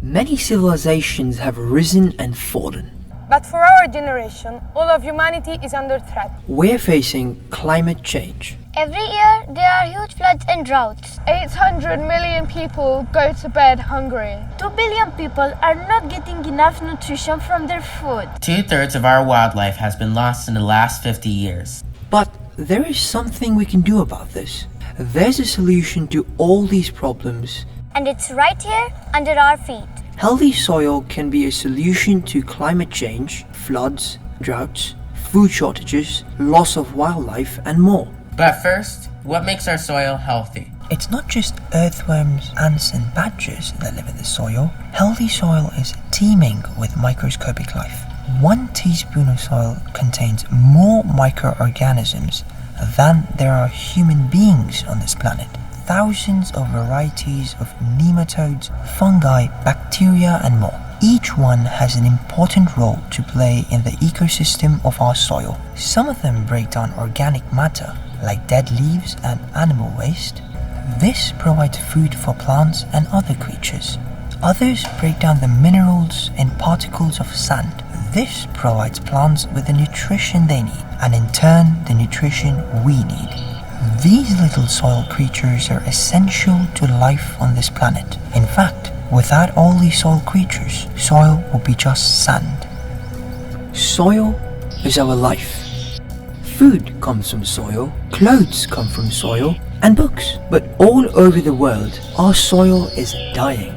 Many civilizations have risen and fallen. But for our generation, all of humanity is under threat. We're facing climate change. Every year, there are huge floods and droughts. 800 million people go to bed hungry. 2 billion people are not getting enough nutrition from their food. 2/3 of our wildlife has been lost in the last 50 years. But there is something we can do about this. There's a solution to all these problems. And it's right here under our feet. Healthy soil can be a solution to climate change, floods, droughts, food shortages, loss of wildlife, and more. But first, what makes our soil healthy? It's not just earthworms, ants, and badgers that live in the soil. Healthy soil is teeming with microscopic life. 1 teaspoon of soil contains more microorganisms than there are human beings on this planet. Thousands of varieties of nematodes, fungi, bacteria, and more. Each one has an important role to play in the ecosystem of our soil. Some of them break down organic matter, like dead leaves and animal waste. This provides food for plants and other creatures. Others break down the minerals and particles of sand. This provides plants with the nutrition they need, and in turn, the nutrition we need. These little soil creatures are essential to life on this planet. In fact, without all these soil creatures, soil will be just sand. Soil is our life. Food comes from soil, clothes come from soil, and books. But all over the world, our soil is dying.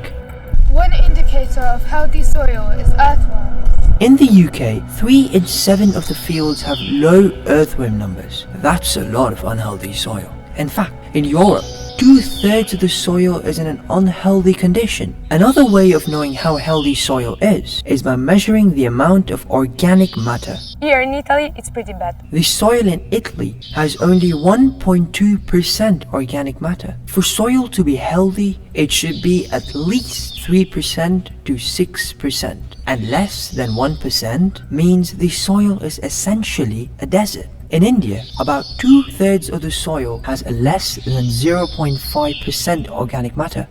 One indicator of healthy soil is earthworms. In the UK, 3 in 7 of the fields have low earthworm numbers. That's a lot of unhealthy soil. In fact, in Europe, 2/3 of the soil is in an unhealthy condition. Another way of knowing how healthy soil is by measuring the amount of organic matter. Here in Italy, it's pretty bad. The soil in Italy has only 1.2% organic matter. For soil to be healthy, it should be at least 3% to 6%. And less than 1% means the soil is essentially a desert. In India, about 2/3 of the soil has less than 0.5% organic matter.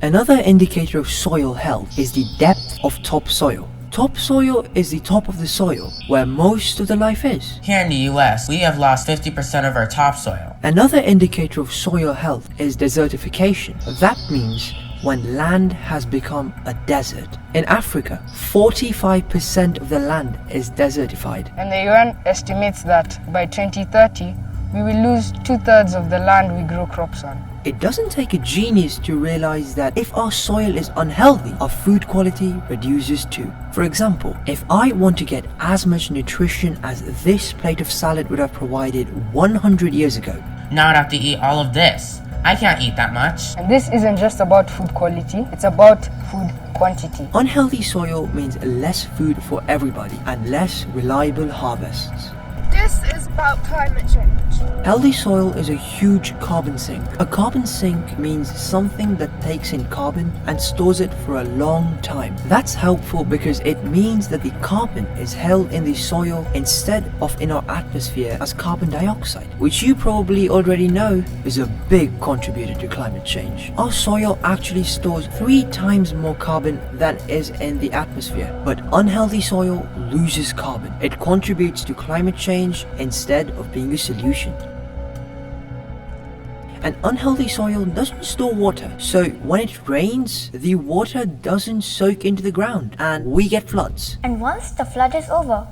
Another indicator of soil health is the depth of topsoil. Topsoil is the top of the soil, where most of the life is. Here in the US, we have lost 50% of our topsoil. Another indicator of soil health is desertification. That means when land has become a desert. In Africa, 45% of the land is desertified. And the UN estimates that by 2030, we will lose 2/3 of the land we grow crops on. It doesn't take a genius to realize that if our soil is unhealthy, our food quality reduces too. For example, if I want to get as much nutrition as this plate of salad would have provided 100 years ago, Now I'd have to eat all of this. I can't eat that much. And this isn't just about food quality, it's about food quantity. Unhealthy soil means less food for everybody and less reliable harvests. This is about climate change. Healthy soil is a huge carbon sink. A carbon sink means something that takes in carbon and stores it for a long time. That's helpful because it means that the carbon is held in the soil instead of in our atmosphere as carbon dioxide, which you probably already know is a big contributor to climate change. Our soil actually stores 3 times more carbon than is in the atmosphere, but unhealthy soil loses carbon. It contributes to climate change instead of being a solution. An unhealthy soil doesn't store water, so when it rains, the water doesn't soak into the ground and we get floods. And once the flood is over,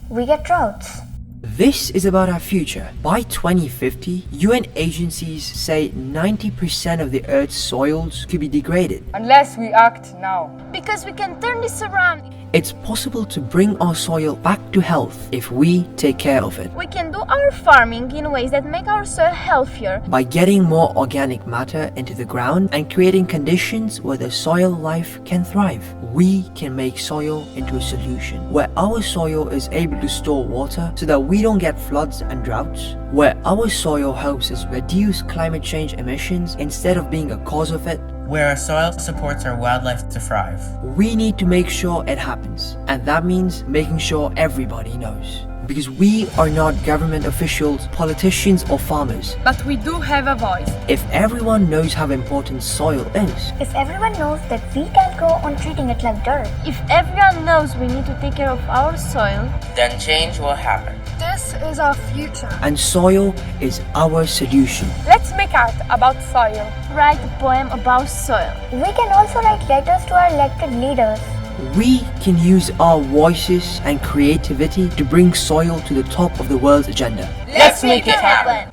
we get droughts. This is about our future. By 2050, UN agencies say 90% of the Earth's soils could be degraded. Unless we act now. Because we can turn this around. It's possible to bring our soil back to health if we take care of it. We can do our farming in ways that make our soil healthier. By getting more organic matter into the ground and creating conditions where the soil life can thrive, we can make soil into a solution. Where our soil is able to store water so that we don't get floods and droughts. Where our soil helps us reduce climate change emissions instead of being a cause of it. Where our soil supports our wildlife to thrive. We need to make sure it happens, and that means making sure everybody knows. Because we are not government officials, politicians or farmers. But we do have a voice. If everyone knows how important soil is, if everyone knows that we can't go on treating it like dirt, If everyone knows we need to take care of our soil, then change will happen. This is our future. and soil is our solution. Let's make art about soil. write a poem about soil. we can also write letters to our elected leaders. We can use our voices and creativity to bring soil to the top of the world's agenda. Let's make it happen.